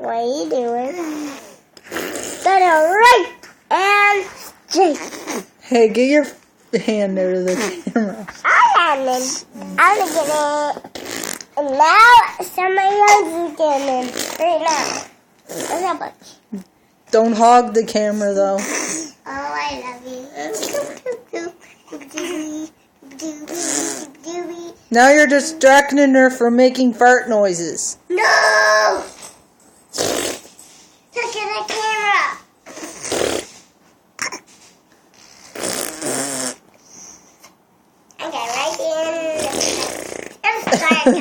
What are you doing? Go to right and straight. Hey, get your hand out of the camera. I'm gonna get it. And now somebody else is getting it. Right now. What's up, buddy? Don't hog the camera, though. Oh, I love you. Now you're distracting her from making fart noises. No! Look at the camera. Okay, right in. I'm sorry.